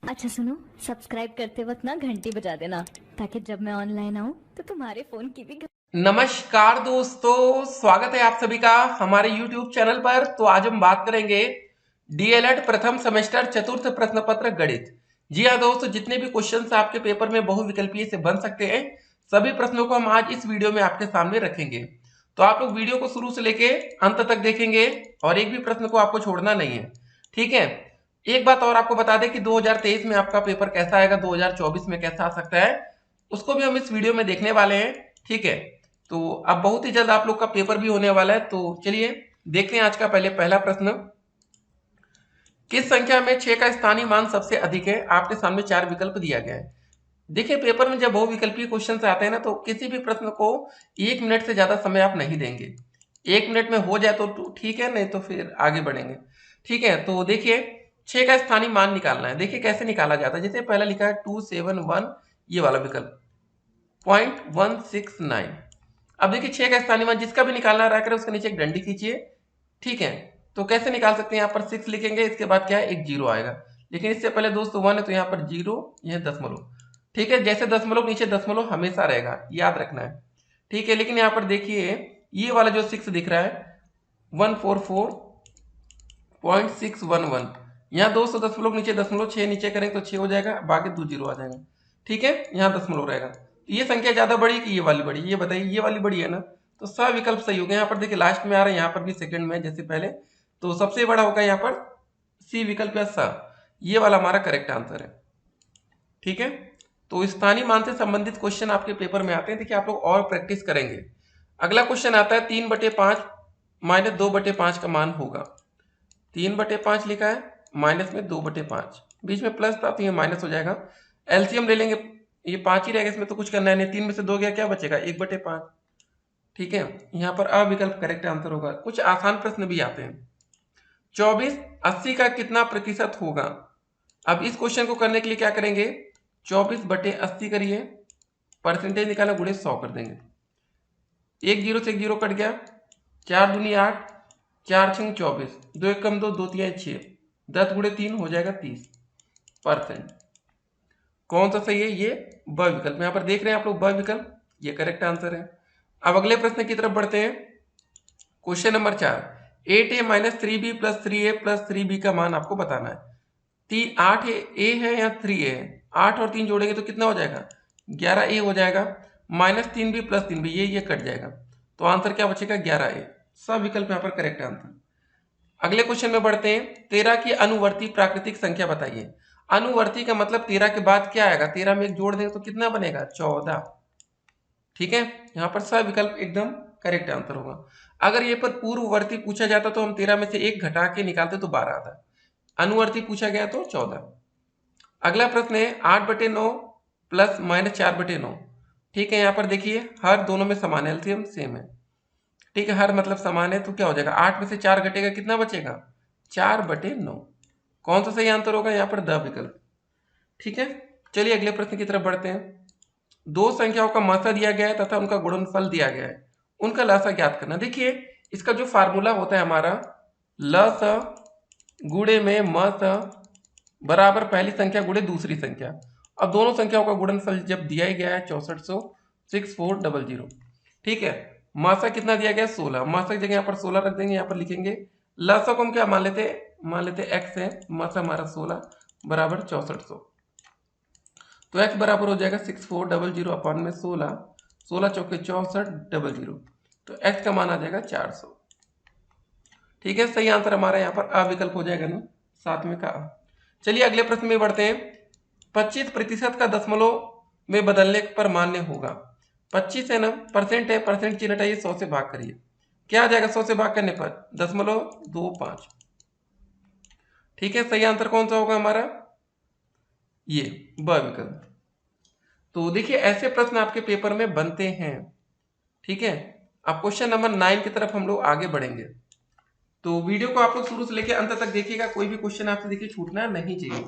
अच्छा सुनो, सब्सक्राइब करते वक्त ना घंटी बजा देना ताकि जब मैं ऑनलाइन आऊँ तो तुम्हारे फोन की भी नमस्कार दोस्तों, स्वागत है आप सभी का हमारे YouTube चैनल पर। तो आज हम बात करेंगे डीएलएड प्रथम सेमेस्टर चतुर्थ प्रश्न पत्र गणित। जी हाँ दोस्तों, जितने भी क्वेश्चंस आपके पेपर में बहुविकल्पीय से बन सकते हैं, सभी प्रश्नों को हम आज इस वीडियो में आपके सामने रखेंगे। तो आप लोग वीडियो को शुरू से लेके अंत तक देखेंगे और एक भी प्रश्न को आपको छोड़ना नहीं है, ठीक है। एक बात और आपको बता दें कि 2023 में आपका पेपर कैसा आएगा, 2024 में कैसा आ सकता है, उसको भी हम इस वीडियो में देखने वाले हैं, ठीक है। तो अब बहुत ही जल्द आप लोग का पेपर भी होने वाला है। तो चलिए देखते हैं आज का पहला प्रश्न। किस संख्या में 6 का स्थानीय मान सबसे अधिक है? आपके सामने 4 विकल्प दिया गया है। देखिए, पेपर में जब बहुविकल्पीय क्वेश्चन आते हैं ना, तो किसी भी प्रश्न को 1 मिनट से ज्यादा समय आप नहीं देंगे। 1 मिनट में हो जाए तो ठीक है, नहीं तो फिर आगे बढ़ेंगे, ठीक है। तो देखिए, 6 का स्थानीय मान निकालना है। देखिए कैसे निकाला जाता है। जैसे पहला लिखा है 271, ये वाला विकल्प 0.169। अब देखिए 6 का स्थानीय मान जिसका भी निकालना रहा करे उसके नीचे एक डंडी खींचिए, ठीक है। तो कैसे निकाल सकते हैं, यहाँ पर 6 लिखेंगे, इसके बाद क्या है, एक जीरो आएगा। लेकिन इससे पहले दोस्तों 1 है तो यहाँ पर जीरो, यह दशमलव, ठीक है। जैसे दशमलव नीचे दशमलव हमेशा रहेगा, याद रखना है, ठीक है। लेकिन यहाँ पर देखिए ये वाला जो 6 दिख रहा है 144.611, यहाँ 200 दशमलव नीचे दशमलव 6 नीचे करेंगे तो 6 हो जाएगा, बाकी 2 जीरो आ जाएगा, ठीक है। यहाँ दशमलव रहेगा। ये संख्या ज्यादा बड़ी कि ये वाली बड़ी, ये बताइए, ये वाली बड़ी है ना, तो सब विकल्प सही हो गए। यहाँ पर देखिए लास्ट में आ रहा है, यहाँ पर भी सेकंड में जैसे पहले, तो सबसे बड़ा होगा यहाँ पर सी विकल्प या सा, ये वाला हमारा करेक्ट आंसर है, ठीक है। तो स्थानीय मान से संबंधित क्वेश्चन आपके पेपर में आते हैं। देखिए आप लोग और प्रैक्टिस करेंगे। अगला क्वेश्चन आता है 3/5 माइनस 2/5 का मान होगा। 3/5 लिखा है, माइनस में 2/5, बीच में प्लस था तो ये माइनस हो जाएगा। एलसीएम ले लेंगे, ये 5 ही रहेगा, इसमें तो कुछ करना है नहीं। 3 में से 2 गया, क्या बचेगा, 1/5, ठीक है। यहाँ पर अ विकल्प करेक्ट आंसर होगा। कुछ आसान प्रश्न भी आते हैं। 24 80 का कितना प्रतिशत होगा? अब इस क्वेश्चन को करने के लिए क्या करेंगे, 24/80 करिए, परसेंटेज निकाला, गुणे 100 कर देंगे। एक जीरो से एक जीरो कट गया, 4 दूनी 8, 4 छंग 24, 2 एक कम 2, 2 तिया 6, 10 गुणे 3 हो जाएगा 30%। कौन सा सही है, ये ब विकल्प। यहाँ पर देख रहे हैं आप लोग, ब विकल्प ये करेक्ट आंसर है। अब अगले प्रश्न की तरफ बढ़ते हैं। Question number 4, 8a minus 3b plus 3a plus 3b का मान आपको बताना है। 8 ए है या 3a है, 8 और 3 जोड़ेंगे तो कितना हो जाएगा, 11a हो जाएगा। माइनस 3b प्लस 3b, ये कट जाएगा, तो आंसर क्या बचेगा, 11a। सब विकल्प यहाँ पर करेक्ट आंसर। अगले क्वेश्चन में बढ़ते हैं। 13 की अनुवर्ती प्राकृतिक संख्या बताइए। अनुवर्ती का मतलब 13 के बाद क्या आएगा, 13 में एक जोड़ देंगे तो कितना बनेगा, 14, ठीक है। यहाँ पर सब विकल्प एकदम करेक्ट आंसर होगा। अगर ये पर पूर्ववर्ती पूछा जाता तो हम 13 में से एक घटा के निकालते तो 12 आता। अनुवर्ती पूछा गया तो 14। अगला प्रश्न है 8/9 प्लस माइनस 4/9, ठीक है। यहाँ पर देखिए हर दोनों में समान है, एलसीएम सेम है, ठीक है। हर मतलब समान है तो क्या हो जाएगा, 8 में से 4 घटेगा, कितना बचेगा, 4/9। कौन सा सही आंसर होगा, यहाँ पर द विकल्प, ठीक है। चलिए अगले प्रश्न की तरफ बढ़ते हैं। दो संख्याओं का मासा दिया गया है तथा उनका गुणनफल दिया गया है, उनका लसा ज्ञात करना। देखिए इसका जो फार्मूला होता है हमारा, ल स गुणे में म स बराबर पहली संख्या गुणे दूसरी संख्या। अब दोनों संख्याओं का गुणनफल जब दिया ही गया है 6400 6400, ठीक है। मासा कितना दिया गया है, 16। मासा की जगह यहाँ पर 16 रख देंगे, यहाँ पर लिखेंगे लसा को हम क्या मान लेते एक्स है, मासा हमारा 16 बराबर 6400। तो x बराबर हो जाएगा 6400 अपॉन में 16, 16 चौके 6400, तो x का मान आ जाएगा 400, ठीक है। सही आंसर हमारा यहाँ पर अ विकल्प हो जाएगा ना, सातवें का अ। चलिए अगले प्रश्न में बढ़ते हैं। 25% का दशमलव में बदलने पर मान्य होगा। 25 है ना, परसेंट है, परसेंट चिन्ह हटाइए, 100 से भाग करिए, क्या आ जाएगा 100 से भाग करने पर, 0.25, ठीक है। सही आंसर कौन सा होगा हमारा, ये ब विकल्प। तो देखिए ऐसे प्रश्न आपके पेपर में बनते हैं, ठीक है। अब क्वेश्चन नंबर 9 की तरफ हम लोग आगे बढ़ेंगे। तो वीडियो को आप लोग शुरू से लेकर अंत तक देखिएगा, कोई भी क्वेश्चन आपसे देखिए छूटना नहीं चाहिए।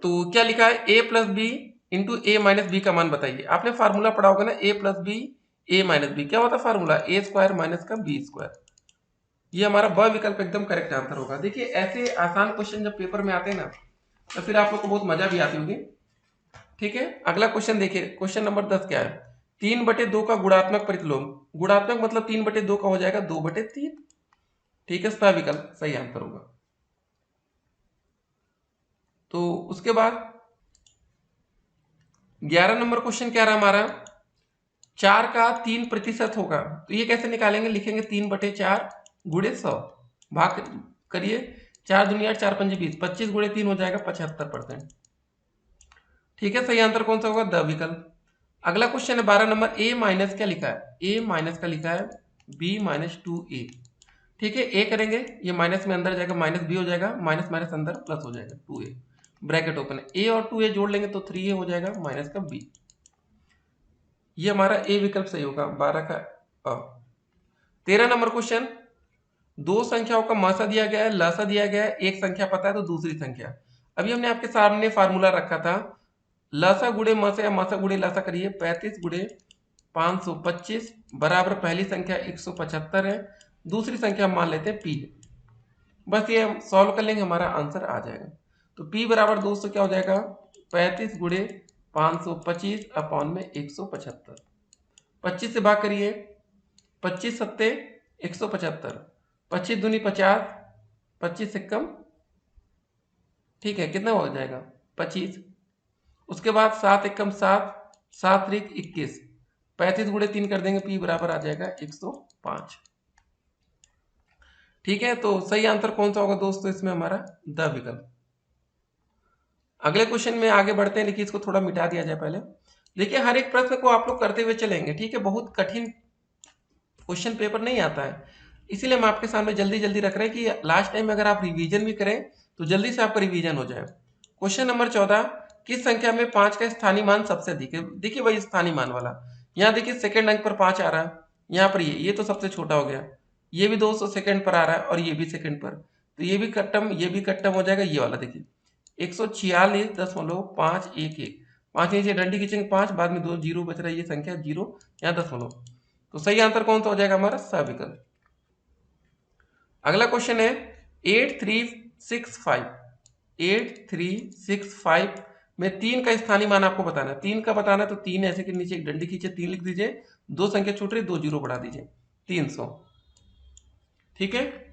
तो क्या लिखा है, a plus B into A minus B का मान बताइए। आपने फार्मूला पढ़ा होगा ना, a plus B A minus B, क्या होता है फार्मूला, ए स्क्वायर माइनस का बी स्क्वायर। ये हमारा ब विकल्प एकदम करेक्ट आंसर होगा। देखिए ऐसे आसान क्वेश्चन जब पेपर में आते हैं ना, तो फिर आप लोग को बहुत मजा भी आती होगी। ठीक है, अगला क्वेश्चन देखिए, क्वेश्चन नंबर 10 क्या है? 3/2 का गुणात्मक प्रतिलोम। गुणात्मक मतलब 3/2 का हो जाएगा 2/3। ठीक है, सविकल्प सही आंसर होगा। तो उसके बाद 11 नंबर क्वेश्चन क्या रहा हमारा? 4 का 3% होगा, तो ये कैसे निकालेंगे? लिखेंगे 3/4 गुणे 100, भाग करिए 4 दूनी 8, 4 पंजे 20, 25 गुणे 3 हो जाएगा 75%। ठीक है, सही आंसर कौन सा होगा? द विकल्प। अगला क्वेश्चन है 12 नंबर, ए माइनस क्या लिखा है? ए माइनस का लिखा है बी माइनस 2a। ठीक है, ए करेंगे, ये माइनस में अंदर जाएगा, माइनस बी हो जाएगा, माइनस माइनस अंदर प्लस हो जाएगा 2a, ब्रैकेट ओपन है। ए और 2a जोड़ लेंगे तो 3a हो जाएगा माइनस का b। ये हमारा ए विकल्प सही होगा 12 का अ। 13 नंबर क्वेश्चन, दो संख्याओं का मासा दिया गया है, लासा दिया गया है, एक संख्या पता है तो दूसरी संख्या। अभी हमने आपके सामने फार्मूला रखा था, लासा गुणे मासा या मासा गुणे लासा करिए, 35 गुणे 525 बराबर पहली संख्या 175 है, दूसरी संख्या मान लेते हैं p। बस ये हम सॉल्व कर लेंगे, हमारा आंसर आ जाएगा। तो p बराबर दोस्तों क्या हो जाएगा? 35 गुणे 525 अपॉन में 175। 25 से भाग करिए, 25 सत्ते 175, 25 दूनी 50, 25 से कम, ठीक है, कितना हो जाएगा? 25। उसके बाद 7 एकम 7, 7 त्रिक 21, 35 गुणे 3 कर देंगे, p बराबर आ जाएगा 105। ठीक है, तो सही आंसर कौन सा होगा दोस्तों इसमें? हमारा द विकल्प। अगले क्वेश्चन में आगे बढ़ते हैं, लेकिन इसको थोड़ा मिटा दिया जाए पहले। देखिए, हर एक प्रश्न को आप लोग करते हुए चलेंगे, ठीक है, बहुत कठिन क्वेश्चन पेपर नहीं आता है, इसीलिए हम आपके सामने जल्दी जल्दी रख रहे हैं कि लास्ट टाइम अगर आप रिवीजन भी करें तो जल्दी से आपका रिवीजन हो जाए। क्वेश्चन नंबर 14, किस संख्या में 5 का स्थानीय मान सबसे अधिक है? देखिए वही स्थानीय मान वाला, यहाँ देखिए सेकंड अंक पर 5 आ रहा है, यहाँ पर ये तो सबसे छोटा हो गया, ये भी 200 सेकंड पर आ रहा है और ये भी सेकंड पर, तो ये भी कट्टम, ये भी कट्टम हो जाएगा। ये वाला देखिए 146.511, 5 नीचे डंडी खींचेंगे 5, बाद में 2 जीरो बच रहा है, ये संख्या जीरो, यहाँ दशमलव। तो सही आंसर कौन सा हो जाएगा? हमारा सविकल्प। अगला क्वेश्चन है 8365, 8365 में 3 का स्थानीय मान आपको बताना है। 3 का बताना है तो 3 ऐसे के नीचे एक डंडी खींचे, 3 लिख दीजिए, 2 संख्या छूट रही, 2 जीरो बढ़ा दीजिए, 300। ठीक है,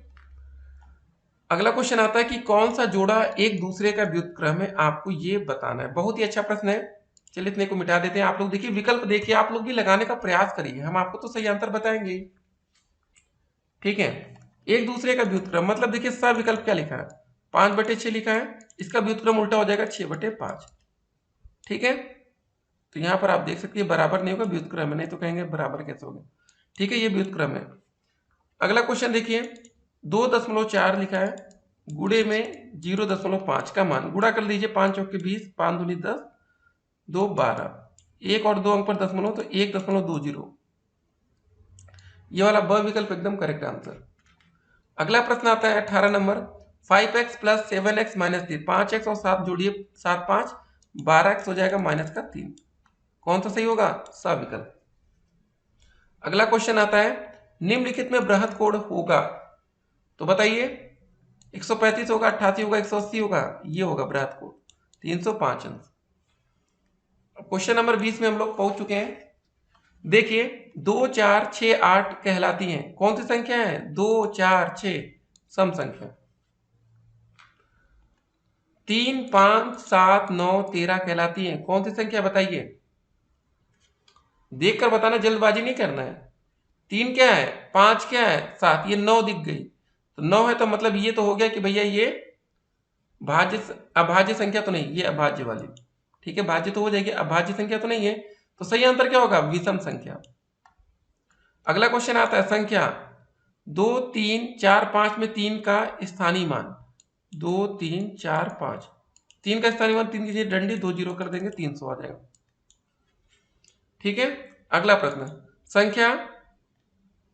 अगला क्वेश्चन आता है कि कौन सा जोड़ा एक दूसरे का व्युत्क्रम है, आपको ये बताना है। बहुत ही अच्छा प्रश्न है, चलिए इतने को मिटा देते हैं। आप लोग देखिए विकल्प देखिए, आप लोग भी लगाने का प्रयास करिए, हम आपको तो सही आंसर बताएंगे। ठीक है, एक दूसरे का व्युत्क्रम मतलब देखिए सब विकल्प क्या लिखा है? 5/6 लिखा है, इसका व्युत्क्रम उल्टा हो जाएगा 6/5। ठीक है, तो यहां पर आप देख सकते हैं बराबर नहीं होगा, व्युत्क्रम है, नहीं तो कहेंगे बराबर कैसे होगा। ठीक है, ये व्युत्क्रम है। अगला क्वेश्चन देखिए, 2.4 लिखा है, गुणे में 0.5 का मान गुणा कर लीजिए, 5 चौके 20, 5 दूनी 10, 2 12, 1 और 2 अंक पर दशमलव तो 1.20। ये वाला ब विकल्प एकदम करेक्ट आंसर। अगला प्रश्न आता है 18 number, 5x plus 7x minus 3, 5x और 7 जोड़िए, 7 5 12x हो जाएगा माइनस का 3। कौन सा सही होगा? स विकल्प। अगला क्वेश्चन आता है, निम्नलिखित में बृहद कोण होगा, तो बताइए 135 होगा, 88 होगा, 180 होगा, ये होगा बृहद कोण, 305 अंश। क्वेश्चन नंबर 20 में हम लोग पहुंच चुके हैं। देखिए 2 4 6 8 कहलाती हैं, कौन सी संख्या है? 2 4 6 सम संख्या। 3 5 7 9 13 कहलाती हैं, कौन सी संख्या बताइए? देखकर बताना, जल्दबाजी नहीं करना है। 3 क्या है, 5 क्या है, 7, ये 9 दिख गई, तो 9 है तो मतलब ये तो हो गया कि भैया ये भाज्य, अभाज्य संख्या तो नहीं, ये अभाज्य वाली। ठीक है, भाज्य तो हो जाएगी, अभाज्य संख्या तो नहीं है, तो सही आंसर क्या होगा? विषम संख्या। अगला क्वेश्चन आता है संख्या 2 3 4 5 में 3 का स्थानीय मान, 2 3 4 5, 3 का स्थानीय मान, 3 की जगह डंडी 2 जीरो कर देंगे, 300 आ जाएगा। ठीक है, अगला प्रश्न संख्या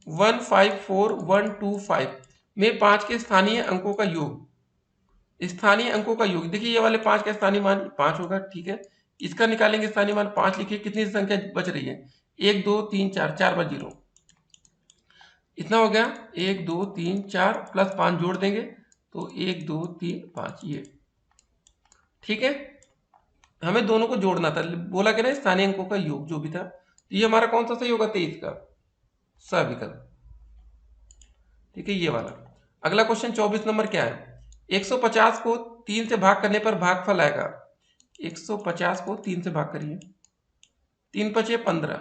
154125 में 5 के स्थानीय अंकों का योग, स्थानीय अंकों का योग, देखिए ये वाले 5 का स्थानीय मान 5 होगा, ठीक है, इसका निकालेंगे स्थानीय मान 5, लिखिए कितनी संख्या बच रही है? 1 2 3 4, 4 बार जीरो, इतना हो गया, 1 2 3 4 प्लस 5 जोड़ देंगे तो 1 2 3 5, ये ठीक है, हमें दोनों को जोड़ना था, बोला कि ना स्थानीय अंकों का योग जो भी था। तो ये हमारा कौन सा सही होगा, 23 का सविकल्प। ठीक है, ये वाला। अगला क्वेश्चन 24 नंबर क्या है, 150 को 3 से भाग करने पर भागफल आएगा। 150 को 3 से भाग करिए, 3 पचे 15,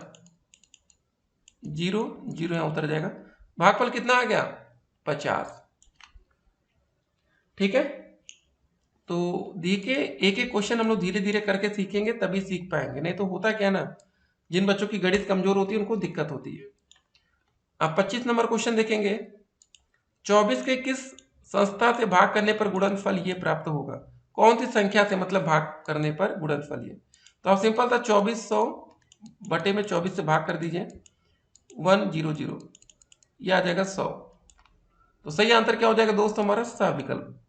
0 0 यहां उतर जाएगा, भागफल कितना आ गया 50। ठीक है, तो देखिए एक एक क्वेश्चन हम लोग धीरे धीरे करके सीखेंगे तभी सीख पाएंगे, नहीं तो होता क्या ना, जिन बच्चों की गणित कमजोर होती है उनको दिक्कत होती है। अब 25 नंबर क्वेश्चन देखेंगे, 24 के किस संस्था से भाग करने पर गुणनफल ये प्राप्त होगा। कौन सी संख्या से मतलब भाग करने पर गुणनफल ये, तो आप सिंपल था 2400 बटे में 24 से भाग कर दीजिए, 100, ये आ जाएगा 100। तो सही आंसर क्या हो जाएगा दोस्तों हमारा सविकल्प।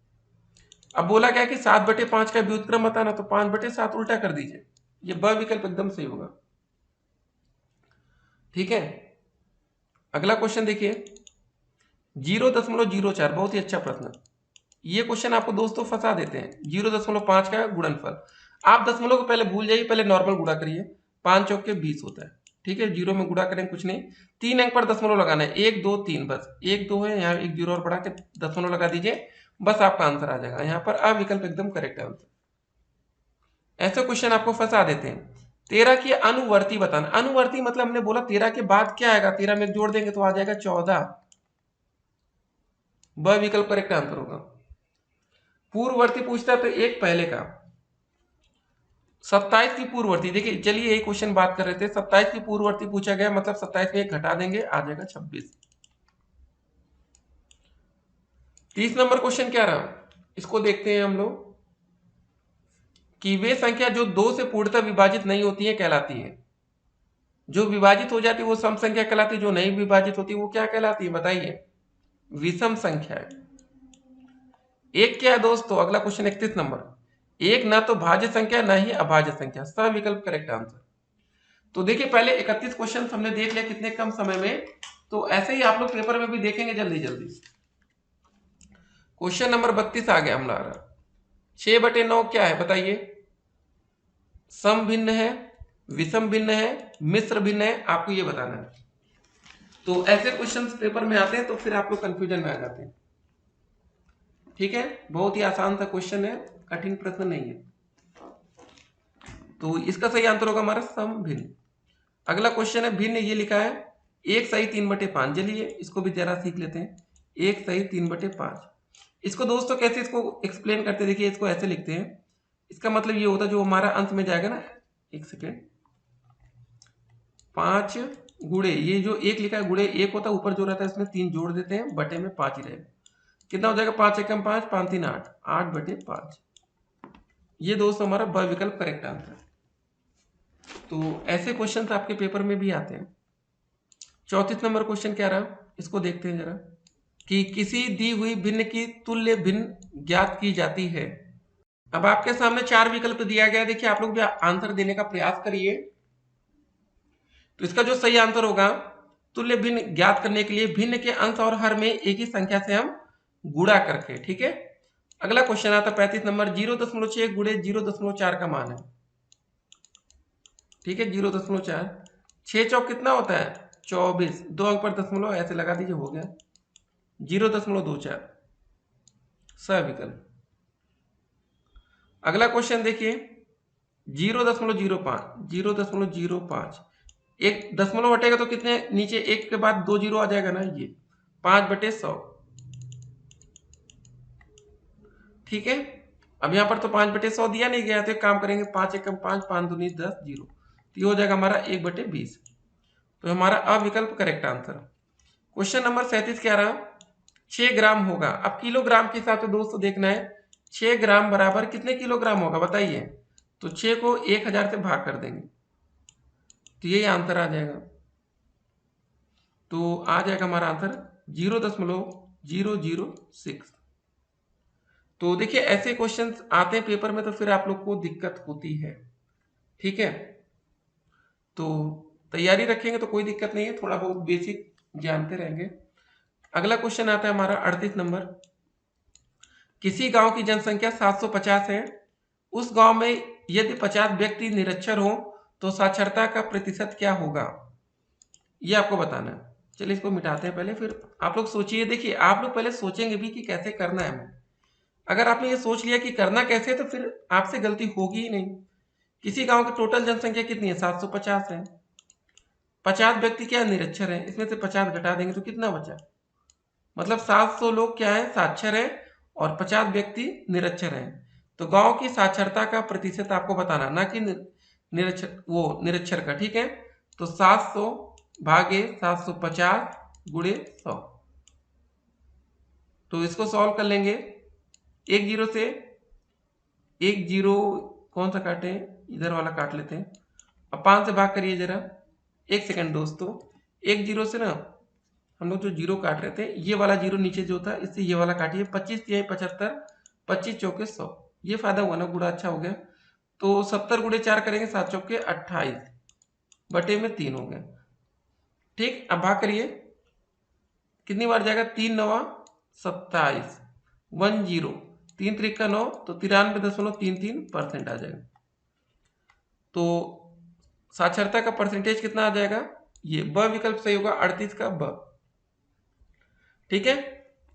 अब बोला गया कि 7/5 का व्युत्क्रम बताना, तो 5/7 उल्टा कर दीजिए, ये ब विकल्प एकदम सही होगा। ठीक है, अगला क्वेश्चन देखिए 0.04, बहुत ही अच्छा प्रश्न। ये क्वेश्चन आपको दोस्तों फंसा देते हैं। 0.5 का गुणनफल, आप दशमलव को पहले भूल जाइए, पहले नॉर्मल गुणा करिए, 5 चौके 20 होता है। ठीक है, 0 में गुणा करें कुछ नहीं, 3 अंक पर दशमलव लगाना है, 1 2 3, बस 1 2 है, यहाँ 1 0 और बढ़ा के दशमलव लगा दीजिए, बस आपका आंसर आ जाएगा। यहाँ पर अविकल्प एकदम करेक्ट है आंसर। ऐसे क्वेश्चन आपको फंसा देते हैं। 13 की अनुवर्ती बताना, अनुवर्ती मतलब हमने बोला 13 के बाद क्या आएगा, 13 में जोड़ देंगे तो आ जाएगा 14, ब विकल्प करेक्ट आंसर होगा। पूर्ववर्ती पूछता है तो एक पहले का, 27 की पूर्ववर्ती, देखिए चलिए यही क्वेश्चन बात कर रहे थे, 27 की पूर्ववर्ती पूछा गया, मतलब 27 में एक घटा देंगे, आ जाएगा 26। 30 नंबर क्वेश्चन क्या रहा, इसको देखते हैं हम लोग, कि वे संख्या जो 2 से पूर्णतः विभाजित नहीं होती है कहलाती है। जो विभाजित हो जाती है वो सम संख्या कहलाती है, जो नहीं विभाजित होती वो क्या कहलाती है बताइए, विषम संख्या है। एक क्या है दोस्तों, अगला क्वेश्चन 31 नंबर, एक ना तो भाज्य संख्या ना ही अभाज्य संख्या, सविकल्प करेक्ट आंसर। तो देखिए पहले 31 क्वेश्चन हमने देख लिया कितने कम समय में, तो ऐसे ही आप लोग पेपर में भी देखेंगे जल्दी जल्दी। क्वेश्चन नंबर 32 आ गया हमारा, 6/9 क्या है बताइए, सम भिन्न है, विषम भिन्न है, मिश्र भिन्न है, आपको ये बताना है। तो ऐसे क्वेश्चंस पेपर में आते हैं तो फिर आप लोग कंफ्यूजन में आ जाते हैं। ठीक है, बहुत ही आसान सा क्वेश्चन है, कठिन प्रश्न नहीं है। तो इसका सही आंसर होगा हमारा सम भिन्न। अगला क्वेश्चन है भिन्न, ये लिखा है 1 सही 3/5, चलिए इसको भी जरा सीख लेते हैं। 1 सही 3/5, इसको दोस्तों कैसे इसको एक्सप्लेन करते हैं, देखिए इसको ऐसे लिखते हैं, इसका मतलब ये होता है जो हमारा अंत में जाएगा ना, एक सेकेंड, 5 गुणे, ये जो 1 लिखा है गुणे 1 होता है, ऊपर जो रहता है इसमें 3 जोड़ देते हैं, बटे में 5 ही रहेगा, कितना हो जाएगा 5 एकम 5, 5 3 8, 8/5। ये दोस्तों हमारा ब विकल्प करेक्ट आंसर है। तो ऐसे क्वेश्चन आपके पेपर में भी आते हैं। 34 नंबर क्वेश्चन क्या रहा, इसको देखते हैं जरा, कि किसी दी हुई भिन्न की तुल्य भिन्न ज्ञात की जाती है। अब आपके सामने 4 विकल्प दिया गया, देखिए आप लोग भी आंसर देने का प्रयास करिए। तो इसका जो सही आंसर होगा, तुल्य भिन्न ज्ञात करने के लिए भिन्न के अंश और हर में एक ही संख्या से हम गुणा करके। ठीक है, अगला क्वेश्चन आता 35 नंबर, 0.6 गुणे 0.4 का मान है। ठीक है, 0.4, 6 चौक कितना होता है 24, 2 अंक पर दशमलव ऐसे लगा दीजिए, हो गया 0.24, सविकल्प। अगला क्वेश्चन देखिए 0.05, 0.05, एक दशमलव हटेगा तो कितने, नीचे एक के बाद 2 जीरो आ जाएगा ना, ये 5/100। ठीक है, अब यहां पर तो 5/100 दिया नहीं गया, तो एक काम करेंगे, 5 एकम 5, 5 दूनी 10, 0, तो ये हो जाएगा हमारा 1/20। तो हमारा अविकल्प करेक्ट आंसर। क्वेश्चन नंबर 37 क्या रहा, 6 ग्राम होगा। अब किलोग्राम के हिसाब से दोस्तों देखना है, 6 ग्राम बराबर कितने किलोग्राम होगा बताइए, तो 6 को 1000 से भाग कर देंगे, तो यही आंसर आ जाएगा। तो आ जाएगा हमारा आंसर 0.006। तो देखिए ऐसे क्वेश्चंस आते हैं पेपर में, तो फिर आप लोग को दिक्कत होती है। ठीक है, तो तैयारी रखेंगे तो कोई दिक्कत नहीं है, थोड़ा बहुत बेसिक जानते रहेंगे। अगला क्वेश्चन आता है हमारा 38 नंबर, किसी गांव की जनसंख्या 750 है, उस गांव में यदि 50 व्यक्ति निरक्षर हो तो साक्षरता का प्रतिशत क्या होगा, ये आपको बताना है। चलिए इसको मिटाते हैं पहले, फिर आप लोग सोचिए। देखिए आप लोग पहले सोचेंगे भी कि कैसे करना है हमें। अगर आपने ये सोच लिया कि करना कैसे है तो फिर आपसे गलती होगी ही नहीं। किसी गांव की टोटल जनसंख्या कितनी है, 750 है। 50 व्यक्ति क्या निरक्षर हैं, इसमें से 50 घटा देंगे तो कितना बचा, मतलब 700 लोग क्या है, साक्षर है, और 50 व्यक्ति निरक्षर हैं। तो गांव की साक्षरता का प्रतिशत आपको बताना, ना कि निरक्षर का। ठीक है, तो 700 भागे 750 गुणे 100। तो इसको सॉल्व कर लेंगे। एक जीरो से एक जीरो कौन सा काटे, इधर वाला काट लेते हैं। अब 5 से भाग करिए जरा, एक सेकंड दोस्तों। एक जीरो से ना हम लोग जो जीरो काट रहे थे, ये वाला जीरो नीचे जो था, इससे ये वाला काटिए। 25 तिहाई 75, 25 चौके 100। ये फायदा हुआ ना, गुड़ा अच्छा हो गया। तो 70 गुणे 4 करेंगे, 7 चौके 28 बटे में 3 हो गया। ठीक, अब भाग करिए, कितनी बार जाएगा, 3 नवा 27, 10, 3 त्रिका 9, तो 93.33% आ जाएगा। तो साक्षरता का परसेंटेज कितना आ जाएगा, ये ब विकल्प सही होगा, 38 का ब। ठीक है,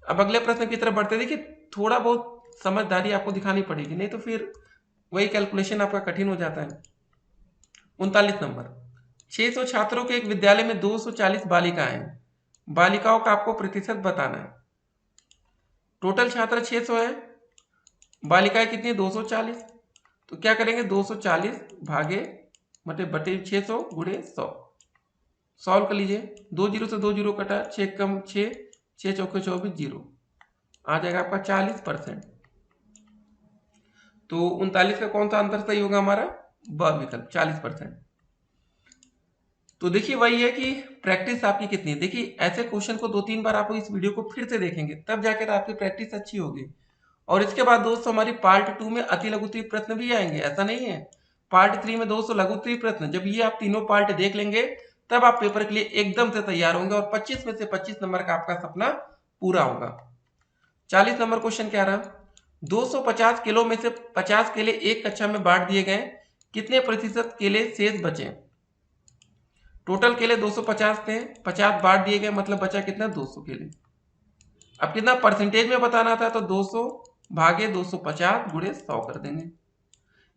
अब अगले प्रश्न की तरफ बढ़ते। देखिए थोड़ा बहुत समझदारी आपको दिखानी पड़ेगी, नहीं तो फिर वही कैलकुलेशन आपका कठिन हो जाता है। 39 नंबर, 600 छात्रों के एक विद्यालय में 240 बालिकाएं हैं। बालिकाओं का आपको प्रतिशत बताना है। टोटल छात्र 600 है, बालिकाएं कितनी है, 240। तो क्या करेंगे, 240 भागे बटे 600 गुणे 100। सॉल्व कर लीजिए। 2 जीरो से 2 जीरो कटा, 6 कम 6, 6 चौके 24, जीरो आ जाएगा आपका 40%। तो 39 का कौन सा आंसर सही होगा हमारा, ब विकल्प, 40%। तो देखिए वही है कि प्रैक्टिस आपकी कितनी है। देखिए ऐसे क्वेश्चन को 2-3 बार आप इस वीडियो को फिर से देखेंगे, तब जाकर आपकी प्रैक्टिस अच्छी होगी। और इसके बाद दोस्तों हमारी पार्ट 2 में अति लघुत्तरीय प्रश्न भी आएंगे, ऐसा नहीं है। पार्ट 3 में दोस्तों लघुत्तरीय प्रश्न, जब ये आप तीनों पार्ट देख लेंगे तब आप पेपर के लिए एकदम से तैयार होंगे और 25 में से 25 नंबर का आपका सपना पूरा होगा। 40 नंबर क्वेश्चन क्या रहा, 250 किलो में से 50 केले एक कक्षा में बांट दिए गए, कितने प्रतिशत केले शेष बचे। टोटल केले 250 थे, 50 बांट दिए गए, मतलब बचा कितना, 200 केले। अब कितना परसेंटेज में बताना था, तो 200 भागे 250 गुणे 100 कर देंगे।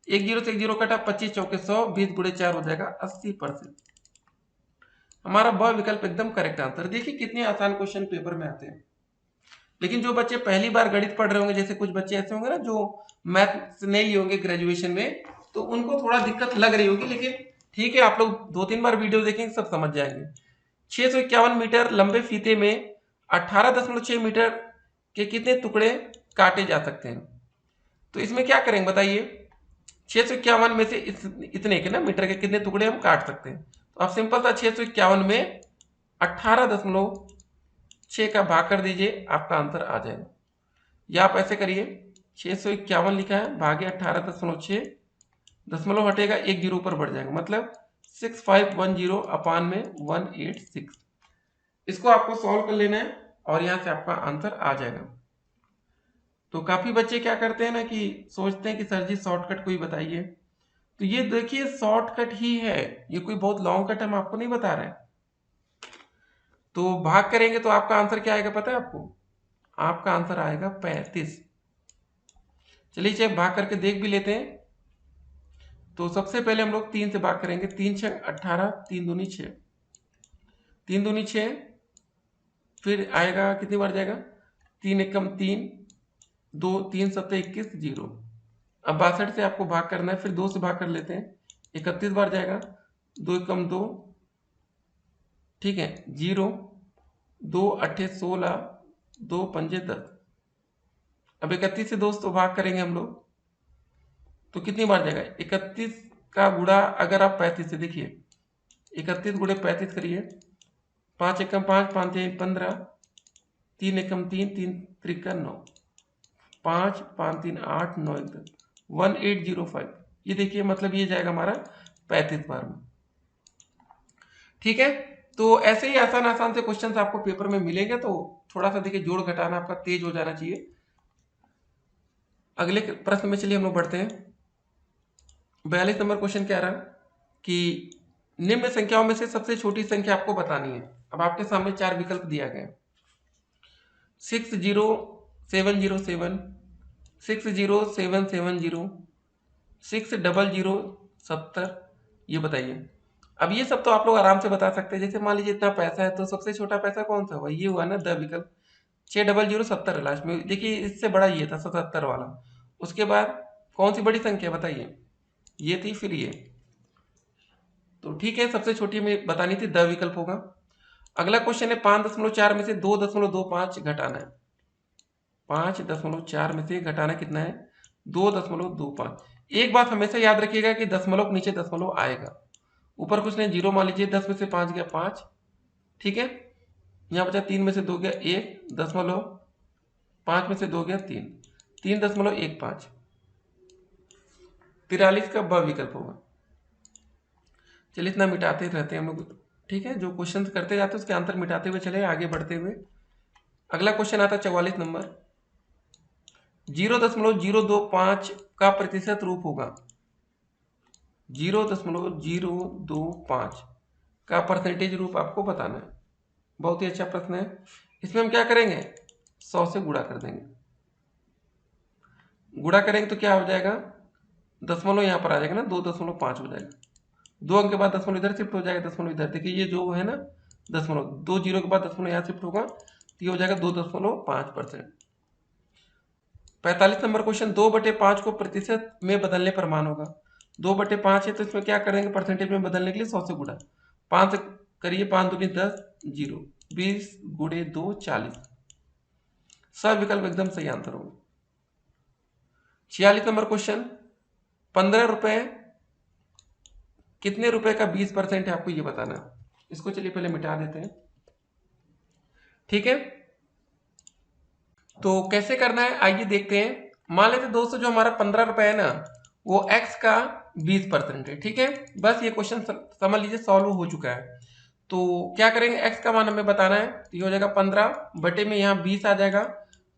एक जीरो से एक जीरो कटा, 25 चौके 100, 20 गुणे 4 हो जाएगा 80%। हमारा ब विकल्प एकदम करेक्ट आंसर। देखिए कितने आसान क्वेश्चन पेपर में आते हैं। लेकिन जो बच्चे पहली बार गणित पढ़ रहे होंगे, जैसे कुछ बच्चे ऐसे होंगे ना जो मैथ नहीं लिए होंगे ग्रेजुएशन में, तो उनको थोड़ा दिक्कत लग रही होगी। लेकिन ठीक है, आप लोग 2-3 बार वीडियो देखेंगे सब समझ जाएंगे। 651 मीटर लंबे फीते में 18.6 मीटर के कितने टुकड़े काटे जा सकते हैं। तो इसमें क्या करेंगे बताइए, 651 में से इतने के ना मीटर के कितने टुकड़े हम काट सकते हैं। तो आप सिंपल सा 651 में 18.6 का भाग कर दीजिए, आपका आंसर आ जाएगा। या आप ऐसे करिए, 651 लिखा है भागे 18.6, दशमलव हटेगा, एक जीरो ऊपर बढ़ जाएगा, मतलब 6510 अपान में 186। इसको आपको सॉल्व कर लेना है और यहां से आपका आंसर आ जाएगा। तो काफी बच्चे क्या करते हैं ना कि सोचते हैं कि सर जी शॉर्टकट कोई बताइए। तो ये देखिए शॉर्टकट ही है, ये कोई बहुत लॉन्ग कट हम आपको नहीं बता रहे। तो भाग करेंगे तो आपका आंसर क्या आएगा पता है आपको, आपका आंसर आएगा 35। चलिए चेक भाग करके देख भी लेते हैं। तो सबसे पहले हम लोग 3 से भाग करेंगे, 3 6 18, 3 दूनी 6, 3 दूनी 6, फिर आएगा कितनी बार जाएगा, 3 एकम 3, 2 3 7 21, 0। अब 62 से आपको भाग करना है, फिर 2 से भाग कर लेते हैं, 31 बार जाएगा, 2 एकम 2, ठीक है, 0, 2 8 16, 2 पंजे 10। अब 31 से दोस्तों भाग करेंगे हम लोग, तो कितनी बार जाएगा, 31 का गुणा अगर आप 35 से, देखिए 31 गुणे 35 करिए, 5 एकम 5, 5 3 15, 3 एकम 3, 3 त्रिका 9, 5 5 3 8 9 10, 1805। ये देखिए मतलब ये जाएगा हमारा 35 बार में। ठीक है, तो ऐसे ही आसान आसान से क्वेश्चंस आपको पेपर में मिलेंगे, तो थोड़ा सा देखिए जोड़ घटाना आपका तेज हो जाना चाहिए। अगले प्रश्न में चलिए हम लोग बढ़ते हैं। 42 नंबर क्वेश्चन क्या रहा कि निम्न संख्याओं में से सबसे छोटी संख्या आपको बतानी है। अब आपके सामने 4 विकल्प दिया गया है, 60707, 60770, 60070। ये बताइए। अब ये सब तो आप लोग आराम से बता सकते हैं। जैसे मान लीजिए इतना पैसा है तो सबसे छोटा पैसा कौन सा हुआ, ये हुआ ना द विकल्प। 60070 लास्ट में, देखिए इससे बड़ा ये था 77 वाला। उसके बाद कौन सी बड़ी संख्या बताइए, ये थी, फिर ये। तो ठीक है, सबसे छोटी में बतानी थी, द विकल्प होगा। अगला क्वेश्चन है 5.4 में से 2.25 घटाना है। 5.4 में से घटाना कितना है, 2.25। एक बात हमेशा याद रखिएगा कि दशमलव के नीचे दशमलव आएगा, ऊपर कुछ नहीं, जीरो मान लीजिए। 10 में से 5 गया 5, ठीक है। यहाँ बचा 3 में से 2 गया 1, दशमलव 5 में से 2 गया 3, 3.15। 43 का ब विकल्प होगा। चलिए इतना मिटाते रहते हैं हम लोग, ठीक है। जो क्वेश्चन करते जाते हैं उसके आंसर मिटाते हुए चले आगे बढ़ते हुए। अगला क्वेश्चन आता है 44 नंबर, 0.025 का प्रतिशत रूप होगा। 0.025 का परसेंटेज रूप आपको बताना है। बहुत ही अच्छा प्रश्न है। इसमें हम क्या करेंगे, 100 से गुणा कर देंगे। गुणा करेंगे तो क्या हो जाएगा, दशमलव यहाँ पर आ जाएगा ना, 2.5 हो जाएगा। 2 अंक के बाद दशमलव इधर शिफ्ट हो जाएगा, दशमलव इधर। देखिए ये जो है ना दशमलव, 2 जीरो के बाद दशमलव यहाँ शिफ्ट होगा तो ये हो जाएगा 2.5%। 45 नंबर क्वेश्चन, 2/5 को प्रतिशत में बदलने पर मान होगा। 2/5 है तो इसमें क्या करेंगे, परसेंटेज में बदलने के लिए 100 से गुणा। 5 से करिए, 5 दूनी 10, 0, 20 गुणे 2 40। सब विकल्प एकदम सही आंसर होगा। 46 नंबर क्वेश्चन, 15 रुपए कितने रुपए का 20% है, आपको ये बताना है। इसको चलिए पहले मिटा देते हैं, ठीक है। तो कैसे करना है आइए देखते हैं। मान लेते दोस्तों जो हमारा 15 रुपए है ना, वो x का 20% है, ठीक है। बस ये क्वेश्चन समझ लीजिए सॉल्व हो चुका है। तो क्या करेंगे, x का मान हमें बताना है, तो ये हो जाएगा 15 बटे में यहाँ 20 आ जाएगा।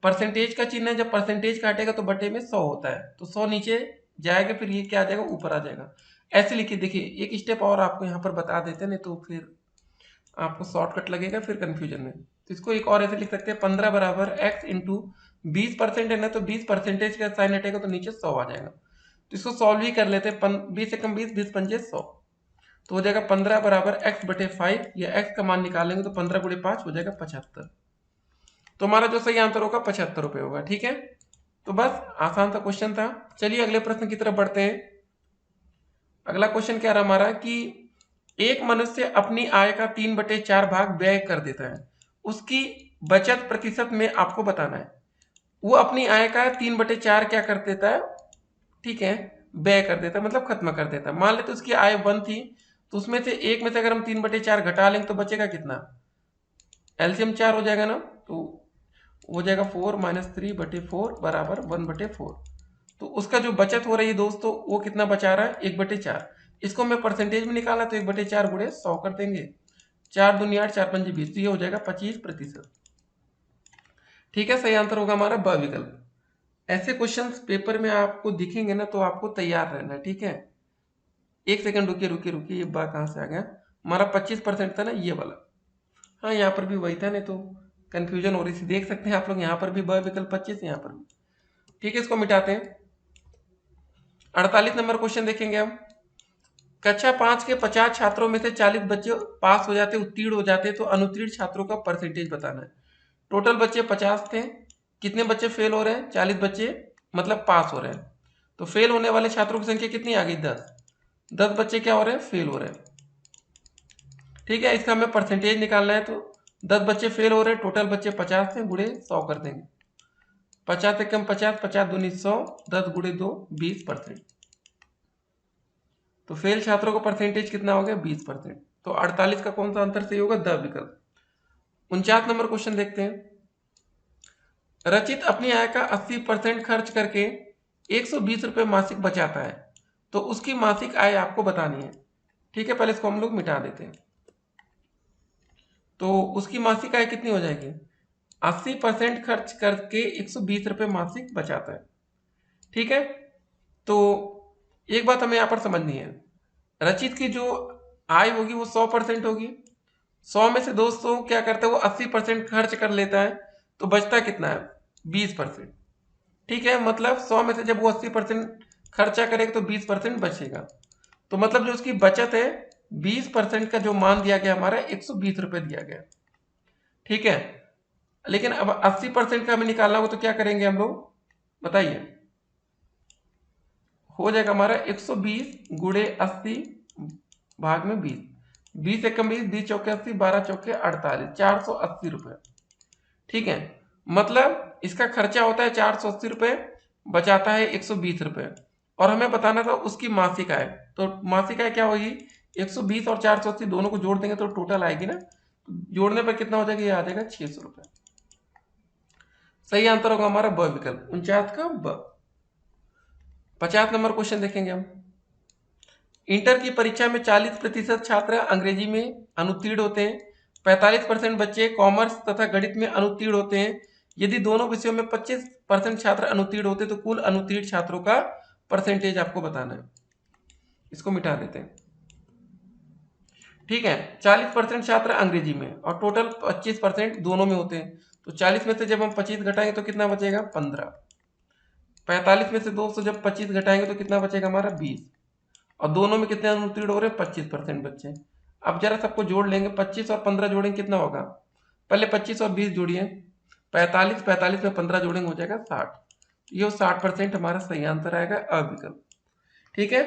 परसेंटेज का चिन्ह है, जब परसेंटेज काटेगा तो बटे में 100 होता है, तो 100 नीचे जाएगा, फिर ये क्या आ जाएगा, ऊपर आ जाएगा। ऐसे लिखिए। देखिए एक स्टेप और आपको यहाँ पर बता देते हैं, नहीं तो फिर आपको शॉर्टकट लगेगा फिर कंफ्यूजन में। तो इसको एक और ऐसे लिख सकते हैं, 15 बराबर x इंटू 20% है ना, तो 20% का साइन हटेगा तो नीचे 100 आ जाएगा। तो इसको सॉल्व ही कर लेते हैं। 20 से कम 20, 20 पंजे 100, तो हो जाएगा 15 बराबर x बटे 5, या x का मान निकालेंगे तो 15 गुणे 5 हो जाएगा 75। तो हमारा जो सही आंसर होगा 75 रुपये होगा, ठीक है। तो बस आसान सा क्वेश्चन था। चलिए अगले प्रश्न की तरफ बढ़ते हैं। अगला क्वेश्चन क्या रहा हमारा कि एक मनुष्य अपनी आय का 3/4 भाग व्यय कर देता है, उसकी बचत प्रतिशत में आपको बताना है। वो अपनी आय का 3/4 क्या कर देता है, ठीक है, व्यय कर देता है, मतलब खत्म कर देता है। मान लेते उसकी आय 1 थी, तो उसमें से एक में से अगर हम 3/4 घटा लेंगे तो बचेगा कितना, एलसीएम 4 हो जाएगा ना, तो हो जाएगा 4-3/4 बराबर 1/4। तो उसका जो बचत हो रही है दोस्तों, वो कितना बचा रहा है, 1/4। इसको हमें परसेंटेज में निकालना, तो 1/4 गुणे 100 कर देंगे। 4 दूनी 8, 4 पंजे 20, तो ये हो जाएगा 25%, ठीक है। सही आंसर होगा हमारा ब विकल्प। ऐसे क्वेश्चंस पेपर में आपको दिखेंगे ना, तो आपको तैयार रहना है, ठीक है। एक सेकंड रुकिए रुकिए रुकिए, ये बात कहाँ से आ गया, हमारा 25% था ना ये वाला। हाँ यहाँ पर भी वही था, नहीं तो कंफ्यूजन हो रही थी। देख सकते हैं आप लोग यहाँ पर भी ब विकल्प 25, यहाँ पर भी, ठीक है। इसको मिटाते हैं। 48 नंबर क्वेश्चन देखेंगे हम। कक्षा 5 के 50 छात्रों में से 40 बच्चे पास हो जाते, उत्तीर्ण हो जाते, तो अनुत्तीर्ण छात्रों का परसेंटेज बताना है। टोटल बच्चे 50 थे, कितने बच्चे फेल हो रहे हैं, 40 बच्चे मतलब पास हो रहे हैं। तो फेल होने वाले छात्रों की संख्या कितनी आ गई, 10। 10 बच्चे क्या हो रहे हैं, फेल हो रहे हैं, ठीक है। इसका हमें परसेंटेज निकालना है, तो 10 बच्चे फेल हो रहे हैं, टोटल बच्चे 50 थे, गुणे 100 कर देंगे। 50 से कम 50, 50 दूनी 100, 10 गुणे 2 20%। तो फेल छात्रों का परसेंटेज कितना हो गया, 20%। तो 48 का कौन सा आंसर सही होगा, द विकल्प। 49 नंबर क्वेश्चन देखते हैं। रचित अपनी आय का 80% खर्च करके 120 रुपये मासिक बचाता है, तो उसकी मासिक आय आपको बतानी है, ठीक है। पहले इसको हम लोग मिटा देते हैं। तो उसकी मासिक आय कितनी हो जाएगी, 80% खर्च करके 120 रुपये मासिक बचाता है, ठीक है। तो एक बात हमें यहाँ पर समझनी है, रचित की जो आय होगी वो 100% होगी। 100 में से दोस्तों क्या करता है वो 80% खर्च कर लेता है, तो बचता कितना है 20%। ठीक है, मतलब 100 में से जब वो 80% खर्चा करेगा तो 20% बचेगा। तो मतलब जो उसकी बचत है 20% का जो मान दिया गया हमारा 120 रुपए दिया गया। ठीक है, लेकिन अब 80% का हमें निकालना हो तो क्या करेंगे हम लोग बताइए। हो जाएगा हमारा 120 गुणे 80 भाग में 20, 20 एकम 20, 20 चौके 80, 12 चौके 48, 480 रुपए। ठीक है, मतलब इसका खर्चा होता है 480 रुपए, बचाता है 120 रुपए, और हमें बताना था उसकी मासिक आय। तो मासिक आय क्या होगी, 120 और 480 दोनों को जोड़ देंगे तो टोटल आएगी ना, जोड़ने पर कितना हो जाएगा, ये आ जाएगा 600 रुपए। सही आंसर होगा हमारा ब विकल्प, 49 का ब। 50 नंबर क्वेश्चन देखेंगे हम। इंटर की परीक्षा में 40% छात्र अंग्रेजी में अनुत्तीर्ण होते हैं, 45% बच्चे कॉमर्स तथा गणित में अनुत्तीर्ण होते हैं। यदि दोनों विषयों में 25% छात्र अनुत्तीर्ण होते हैं तो कुल अनुत्तीर्ण छात्रों का परसेंटेज आपको बताना है। इसको मिटा देते हैं। ठीक है, 40% छात्र अंग्रेजी में और टोटल 25% दोनों में होते हैं, तो 40 में से जब हम 25 घटाएंगे तो कितना बचेगा 15। 45 में से 200 जब 25 घटाएंगे तो कितना बचेगा हमारा 20, और दोनों में कितने अनुत्तीर्ण हो रहे हैं 25% बच्चे। अब जरा सबको जोड़ लेंगे, 25 और 15 जोड़ेंगे कितना होगा, पहले 25 और 20 जोड़िए, 45, 45 में 15 जोड़ेंगे हो जाएगा 60। ये 60% हमारा सही आंसर आएगा अविकल्प। ठीक है,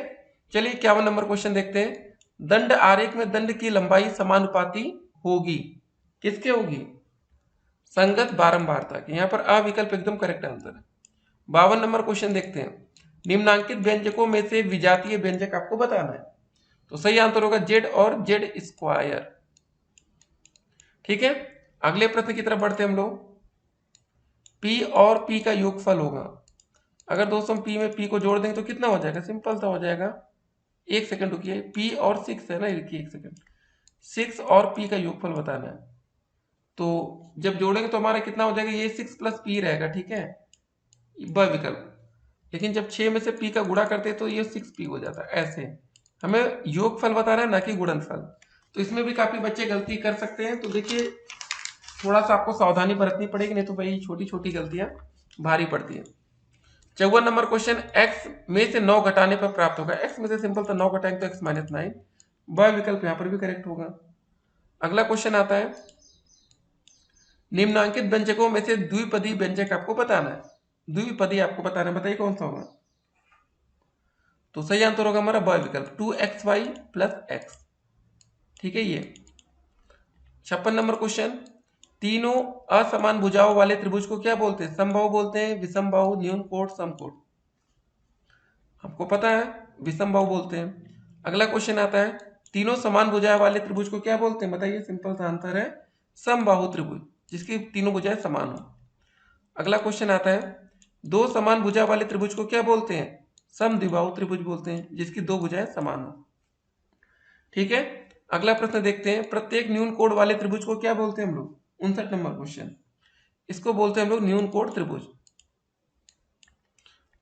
चलिए 51 नंबर क्वेश्चन देखते हैं। दंड आरेख में दंड की लंबाई समानुपाती होगी, किसके होगी, संगत बारंबारता की। यहां पर अविकल्प एकदम करेक्ट आंसर है। 52 नंबर क्वेश्चन देखते हैं। निम्नांकित व्यंजकों में से विजातीय व्यंजक आपको बताना है, तो सही आंसर होगा जेड और जेड स्क्वायर। ठीक है, अगले प्रश्न की तरफ बढ़ते हैं हम लोग। पी और पी का योगफल होगा, अगर दोस्तों पी में पी को जोड़ देंगे तो कितना हो जाएगा, सिंपल सा हो जाएगा, एक सेकंड रुकिए, पी और 6 है ना, रुकिए एक सेकंड, 6 और पी का योगफल बताना है, तो जब जोड़ेंगे तो हमारा कितना हो जाएगा, ये 6 प्लस पी रहेगा। ठीक है, ब विकल्प। लेकिन जब 6 में से p का गुणा करते हैं तो ये 6p हो जाता है। ऐसे हमें योगफल बताना है ना कि गुणनफल, तो इसमें भी काफी बच्चे गलती कर सकते हैं। तो देखिए थोड़ा सा आपको सावधानी बरतनी पड़ेगी, नहीं तो भाई छोटी छोटी गलतियां भारी पड़ती है। 54 नंबर क्वेश्चन, x में से 9 घटाने पर प्राप्त होगा। x में से सिंपल था 9 घटाएंगे तो x माइनस 9, ब विकल्प यहाँ पर भी करेक्ट होगा। अगला क्वेश्चन आता है, निम्नांकित व्यंजकों में से द्विपदी व्यंजक आपको बताना है, द्विपदी आपको बताना है, बताइए कौन सा होगा। तो सही आंसर होगा हमारा ब विकल्प, 2xy प्लस x। ठीक है, ये 56 नंबर क्वेश्चन, तीनों असमान भुजाओं वाले त्रिभुज को क्या बोलते हैं, समबाहु बोलते हैं, विषमबाहु, न्यून कोण, समकोण। हमको पता है विषमबाहु बोलते हैं। अगला क्वेश्चन आता है, तीनों समान भुजाएं वाले त्रिभुज को क्या बोलते हैं, बताइए, सिंपल सा आंसर है समबाहु त्रिभुज, जिसकी तीनों भुजाएं समान हो। अगला क्वेश्चन आता है, दो समान भुजा वाले त्रिभुज को क्या बोलते हैं, समद्विबाहु त्रिभुज बोलते हैं, जिसकी दो भुजाएं समान हो। ठीक है, अगला प्रश्न देखते हैं, प्रत्येक न्यून कोण वाले त्रिभुज को क्या बोलते हैं हम लोग, 59 नंबर क्वेश्चन, इसको बोलते हैं हम लोग न्यून कोण त्रिभुज।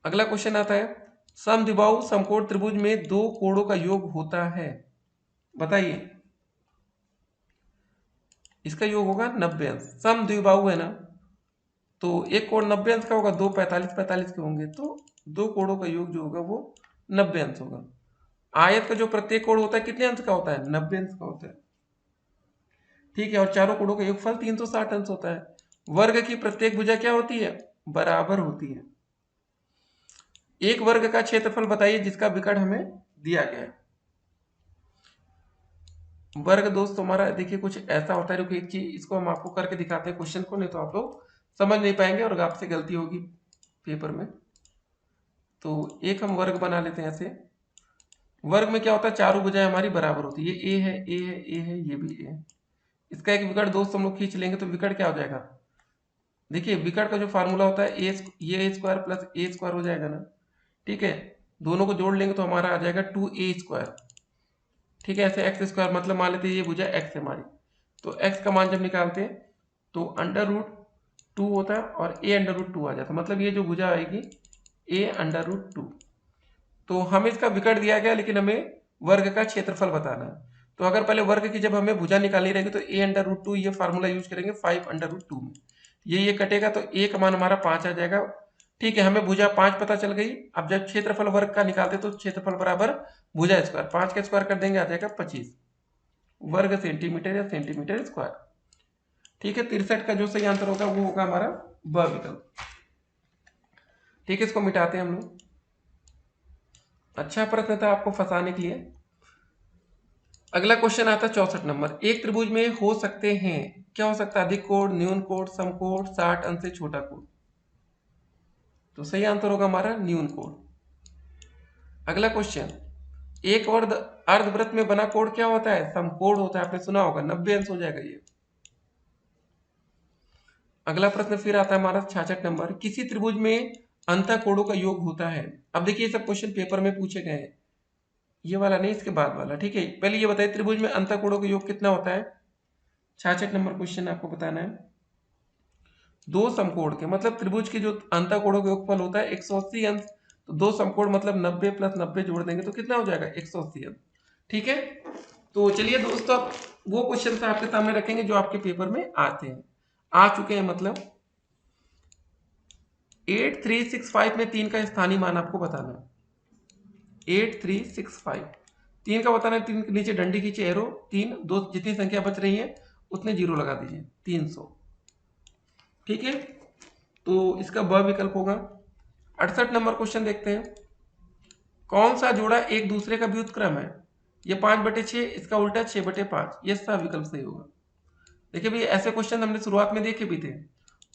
अगला क्वेश्चन आता है, समद्विबाहु समकोण त्रिभुज में दो कोणों का योग होता है, बताइए। इसका योग होगा 90 अंश, समद्विबाहु है ना, तो एक कोण 90 अंश का होगा, दो 45 45 के होंगे, तो दो कोणों का योग जो होगा वो 90 अंश होगा। आयत का जो प्रत्येक कोण होता है कितने अंश का होता है, 90 अंश का होता है। ठीक है, और चारों कोणों का योगफल 360 अंश होता है। वर्ग की प्रत्येक भुजा क्या होती है, बराबर होती है। एक वर्ग का क्षेत्रफल बताइए जिसका विकर्ण हमें दिया गया है। वर्ग दोस्त हमारा देखिए कुछ ऐसा होता है, एक चीज इसको हम आपको करके दिखाते हैं क्वेश्चन को, नहीं तो आप लोग समझ नहीं पाएंगे और आपसे गलती होगी पेपर में। तो एक हम वर्ग बना लेते हैं ऐसे। वर्ग में क्या होता है, चारों भुजाएं हमारी बराबर होती है, ये ए है, ए है, ए है, ये भी ए है। इसका एक विकर्ण दोस्त हम लोग खींच लेंगे तो विकर्ण क्या हो जाएगा, देखिए विकर्ण का जो फार्मूला होता है ये ए स्क्वायर प्लस ए स्क्वायर हो जाएगा ना। ठीक है, दोनों को जोड़ लेंगे तो हमारा आ जाएगा 2a स्क्वायर। ठीक है, ऐसे एक्स स्क्वायर, मतलब मान लेते हैं ये भुजा एक्स है हमारी, तो एक्स का मान जब निकालते हैं तो √2 होता है और a √2 आ जाता है, मतलब ये जो भुजा आएगी a √2। तो हमें इसका विकर्ण दिया गया, लेकिन हमें वर्ग का क्षेत्रफल बताना है। तो अगर पहले वर्ग की जब हमें भुजा निकालनी रहेगी तो a/√2 ये फार्मूला यूज करेंगे 5/2 में। ये कटेगा तो a का मान हमारा 5 आ जाएगा। ठीक है, हमें भुजा 5 पता चल गई। अब जब क्षेत्रफल वर्ग का निकालते तो क्षेत्रफल बराबर भुजा स्क्वायर, 5 का स्क्वायर कर देंगे आ जाएगा 25 वर्ग सेंटीमीटर या सेंटीमीटर स्क्वायर। ठीक है, 63 का जो सही आंसर होगा वो होगा हमारा ब विकल्प। ठीक है, इसको मिटाते हैं हम लोग। अच्छा प्रश्न था आपको फंसाने के लिए। अगला क्वेश्चन आता है 64 नंबर। एक त्रिभुज में हो सकते हैं, क्या हो सकता है? अधिक कोण, न्यून कोण, समकोण, 60 अंश से छोटा कोण। तो सही आंसर होगा हमारा न्यून कोण। अगला क्वेश्चन, एक और अर्धवृत्त में बना कोण क्या होता है? समकोण होता है। आपने सुना होगा, 90 अंश हो जाएगा ये। अगला प्रश्न फिर आता है हमारा 66 नंबर। किसी त्रिभुज में अंतःकोणों का योग होता है। अब देखिए सब क्वेश्चन पेपर में पूछे गए हैं, ये वाला नहीं, इसके बाद वाला। ठीक है, पहले ये बताइए त्रिभुज में अंतःकोणों का योग कितना होता है? 66 नंबर क्वेश्चन आपको बताना है। दो समकोण के मतलब त्रिभुज के जो अंतःकोणों का योगफल होता है 180 अंश। तो दो समकोण मतलब 90 प्लस 90 जोड़ देंगे तो कितना हो जाएगा? 180 अंश। ठीक है, तो चलिए दोस्तों वो क्वेश्चन आपके सामने रखेंगे जो आपके पेपर में आते हैं, आ चुके हैं मतलब। 8365 में 3 का स्थानीय मान आपको बताना है। 8365 3 का बताना है। 3 के नीचे डंडी खींचे, एरो 3 दो, जितनी संख्या बच रही है उतने जीरो लगा दीजिए, 300। ठीक है, तो इसका ब विकल्प होगा। 68 नंबर क्वेश्चन देखते हैं। कौन सा जोड़ा एक दूसरे का व्युत्क्रम है? ये 5/6, इसका उल्टा 6/5। ये सा विकल्प सही होगा। देखिए भाई ऐसे क्वेश्चन हमने शुरुआत में देखे भी थे।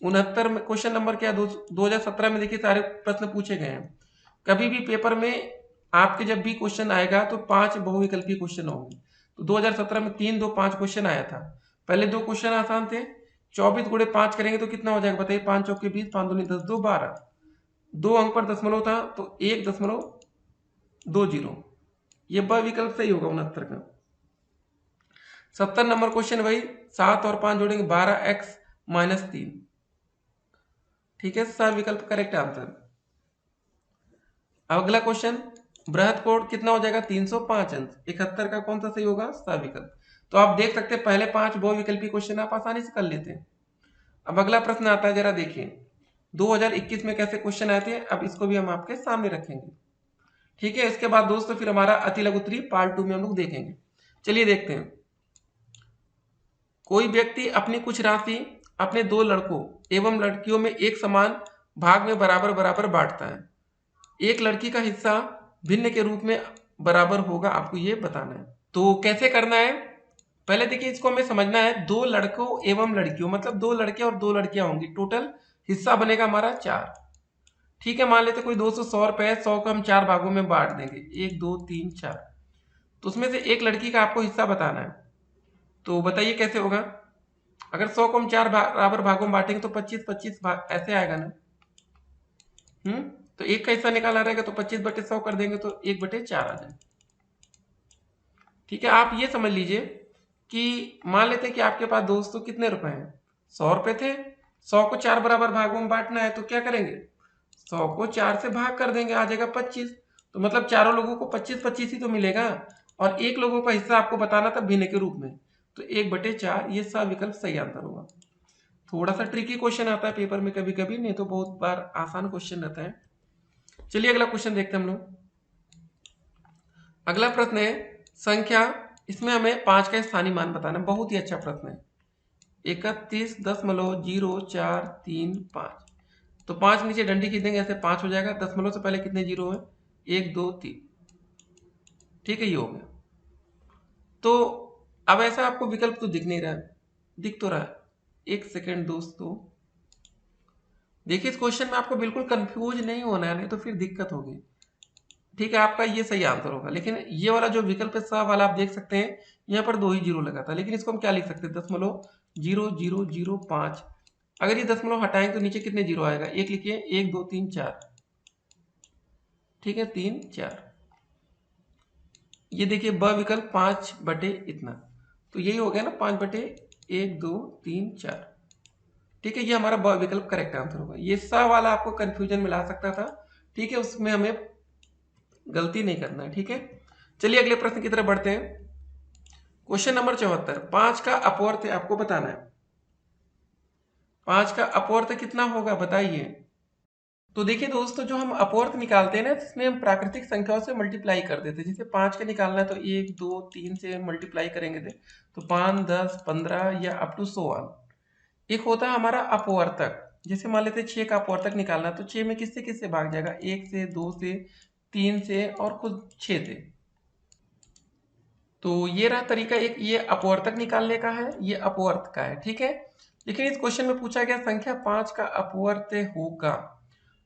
69 में क्वेश्चन नंबर क्या 2017 में देखिए सारे प्रश्न पूछे गए हैं। कभी भी पेपर में आपके जब भी क्वेश्चन आएगा तो 5 बहुविकल्पीय क्वेश्चन होंगे। तो 2017 में 3, 2, 5 क्वेश्चन आया था। पहले 2 क्वेश्चन आसान थे। 24 गुणे 5 करेंगे तो कितना हो जाएगा बताइए? 5 चौके 20, 5 दूनी 10, 2 12। 2 अंक पर दशमलव था तो 1.20। ये ब विकल्प सही होगा 69 का। 70 नंबर क्वेश्चन वही, 7 और 5 जोड़ेंगे 12x-3। ठीक है, सा विकल्प करेक्ट आंसर। अगला क्वेश्चन, बृहत कोण कितना हो जाएगा? 305 अंश। 71 का कौन सा सही होगा? सा विकल्प। तो आप देख सकते हैं पहले 5 बहुविकल्पीय क्वेश्चन आप आसानी से कर लेते हैं। अब अगला प्रश्न आता है, जरा देखिए 2021 में कैसे क्वेश्चन आए थे। अब इसको भी हम आपके सामने रखेंगे। ठीक है, इसके बाद दोस्तों फिर हमारा अति लघु उत्तरीय पार्ट 2 में हम लोग देखेंगे। चलिए देखते हैं। कोई व्यक्ति अपनी कुछ राशि अपने 2 लड़कों एवं लड़कियों में एक समान भाग में बराबर बराबर बांटता है। एक लड़की का हिस्सा भिन्न के रूप में बराबर होगा, आपको ये बताना है। तो कैसे करना है? पहले देखिए इसको हमें समझना है। 2 लड़कों एवं लड़कियों मतलब 2 लड़के और 2 लड़कियां होंगी, टोटल हिस्सा बनेगा हमारा 4। ठीक है, मान लेते कोई 200 रुपए है, 100 को हम 4 भागों में बांट देंगे, 1 2 3 4। तो उसमें से एक लड़की का आपको हिस्सा बताना है। तो बताइए कैसे होगा? अगर 100 को हम 4 बराबर भागों में बांटेंगे तो 25-25 ऐसे आएगा ना। तो एक का हिस्सा निकाला रहेगा तो 25/100 कर देंगे तो 1/4 आ जाए। ठीक है, आप ये समझ लीजिए कि मान लेते हैं कि आपके पास दोस्तों कितने रुपए हैं? 100 रुपए थे। 100 को 4 बराबर भागों में बांटना है तो क्या करेंगे? 100 को 4 से भाग कर देंगे, आ जाएगा 25। तो मतलब चारों लोगों को 25-25 ही तो मिलेगा, और एक लोगों का हिस्सा आपको बताना था भिन्न के रूप में। तो 1/4 ये सा विकल्प सही आंसर होगा। थोड़ा सा ट्रिकी क्वेश्चन आता है पेपर में कभी कभी, नहीं तो बहुत बार आसान क्वेश्चन रहता है। चलिए अगला क्वेश्चन देखते हैं हम लोग। अगला प्रश्न है संख्या, इसमें हमें 5 का स्थानीय मान बताना है। बहुत ही अच्छा प्रश्न है। 31.0435। तो 5 नीचे डंडी खींच देंगे, ऐसे 5 हो जाएगा। दशमलव से पहले कितने जीरो है? 1 2 3। ठीक है, ये हो गया। तो अब ऐसा आपको विकल्प तो दिख नहीं रहा है, दिख तो रहा है। एक सेकेंड दोस्तों, देखिए इस क्वेश्चन में आपको बिल्कुल कंफ्यूज नहीं होना है, नहीं तो फिर दिक्कत होगी। ठीक है, आपका ये सही आंसर होगा। लेकिन ये वाला जो विकल्प है सा वाला, आप देख सकते हैं यहाँ पर 2 ही जीरो लगा था, लेकिन इसको हम क्या लिख सकते हैं? 0.0005। अगर ये दशमलव हटाएंगे तो नीचे कितने जीरो आएगा? 1 लिखिए, 1 2 3 4। ठीक है, 3 4। ये देखिए ब विकल्प 5 बटे इतना, तो यही हो गया ना, 5/1 2 3 4। ठीक है, ये हमारा ब विकल्प करेक्ट आंसर होगा। ये सा वाला आपको कंफ्यूजन में ला सकता था। ठीक है, उसमें हमें गलती नहीं करना है, ठीक है। चलिए अगले प्रश्न की तरफ बढ़ते हैं। क्वेश्चन नंबर 74, 5 का अपवर्त आपको बताना है। 5 का अपवर्त कितना होगा बताइए। तो देखिए दोस्तों, जो हम अपवर्त निकालते हैं ना, इसमें हम प्राकृतिक संख्याओं से मल्टीप्लाई कर देते हैं। जैसे 5 का निकालना है तो 1 2 3 से मल्टीप्लाई करेंगे तो 5 10 15 या अप टू 100 ऑन। एक होता है हमारा अपवर्तक। जैसे मान लेते हैं 6 का अपवर्तक निकालना है तो 6 में किससे किससे भाग जाएगा, 1 से 2 से 3 से और कुछ 6 से। तो ये रहा तरीका एक, ये अपवर्तक निकालने का है, ये अपवर्त का है, ठीक है। लेकिन इस क्वेश्चन में पूछा गया संख्या 5 का अपवर्त होगा।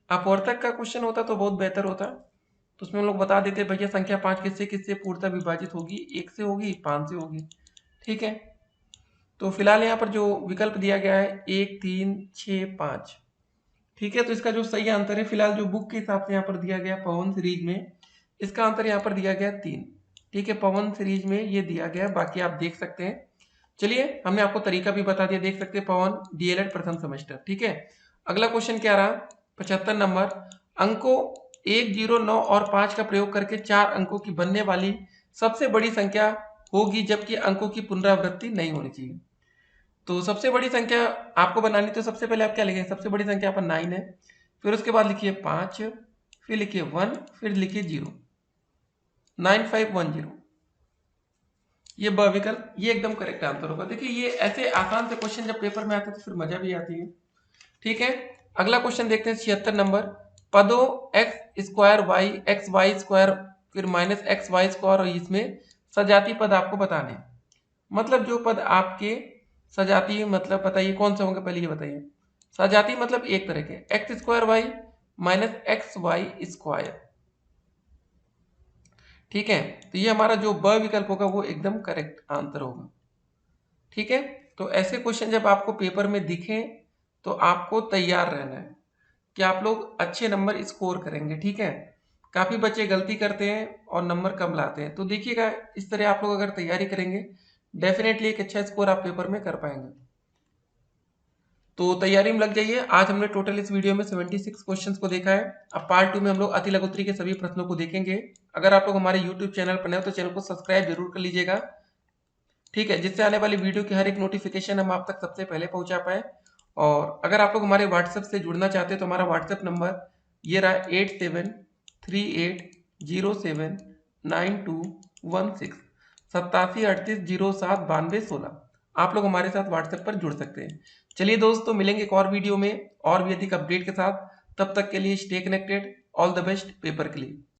अपवर्तक का क्वेश्चन होता तो बहुत बेहतर होता, तो उसमें हम लोग बता देते भैया संख्या 5 किससे किससे पूर्णतः विभाजित होगी, 1 से होगी, 5 से होगी, ठीक है। तो फिलहाल यहाँ पर जो विकल्प दिया गया है 1 3 6 5, ठीक है। तो इसका जो सही आंसर है फिलहाल जो बुक के हिसाब से यहाँ पर दिया गया पवन सीरीज में, इसका आंसर यहाँ पर दिया गया 3, ठीक है। पवन सीरीज में ये दिया गया, बाकी आप देख सकते हैं। चलिए हमने आपको तरीका भी बता दिया, देख सकते हैं पवन डीएलएड प्रथम सेमेस्टर, ठीक है। अगला क्वेश्चन क्या रहा, 75 नंबर, अंकों 1 0 9 और 5 का प्रयोग करके 4 अंकों की बनने वाली सबसे बड़ी संख्या होगी जबकि अंकों की पुनरावृत्ति नहीं होनी चाहिए। तो सबसे बड़ी संख्या आपको बनानी, तो सबसे पहले आप क्या लिखेंगे, सबसे बड़ी संख्या पर 9 है, फिर उसके बाद लिखिए 5, फिर लिखिए 1, फिर लिखिए 0, 9510, ये ब विकल्प, ये एकदम करेक्ट आंसर होगा। देखिए ये ऐसे आसान से क्वेश्चन जब पेपर में आते हैं तो फिर मजा भी आती है, ठीक है। अगला क्वेश्चन देखते हैं 76 नंबर, पदों x square Y X Y square फिर माइनस एक्स वाई स्क्वायर और इसमें सजाती पद आपको बताने। मतलब जो पद आपके सजाती, मतलब बताइए कौन से होंगे, पहले ये बताइए। सजाती मतलब एक तरह के X square Y minus X Y square, ठीक है। तो ये हमारा जो ब विकल्प होगा वो एकदम करेक्ट आंसर होगा, ठीक है। तो ऐसे क्वेश्चन जब आपको पेपर में दिखें तो आपको तैयार रहना है कि आप लोग अच्छे नंबर स्कोर करेंगे, ठीक है। काफ़ी बच्चे गलती करते हैं और नंबर कम लाते हैं, तो देखिएगा इस तरह आप लोग अगर तैयारी करेंगे डेफिनेटली एक अच्छा स्कोर आप पेपर में कर पाएंगे। तो तैयारी में लग जाइए। आज हमने टोटल इस वीडियो में 76 क्वेश्चंस को देखा है। अब पार्ट 2 में हम लोग अति लघुत्तरी के सभी प्रश्नों को देखेंगे। अगर आप लोग हमारे यूट्यूब चैनल पर नए हो तो चैनल को सब्सक्राइब जरूर कर लीजिएगा, ठीक है, जिससे आने वाली वीडियो की हर एक नोटिफिकेशन हम आप तक सबसे पहले पहुंचा पाए। और अगर आप लोग हमारे व्हाट्सएप से जुड़ना चाहते हैं तो हमारा व्हाट्सएप नंबर ये रहा 8738079216, 8738079216। आप लोग हमारे साथ व्हाट्सएप पर जुड़ सकते हैं। चलिए दोस्तों, मिलेंगे एक और वीडियो में और भी अधिक अपडेट के साथ। तब तक के लिए stay connected. All the best paper के लिए।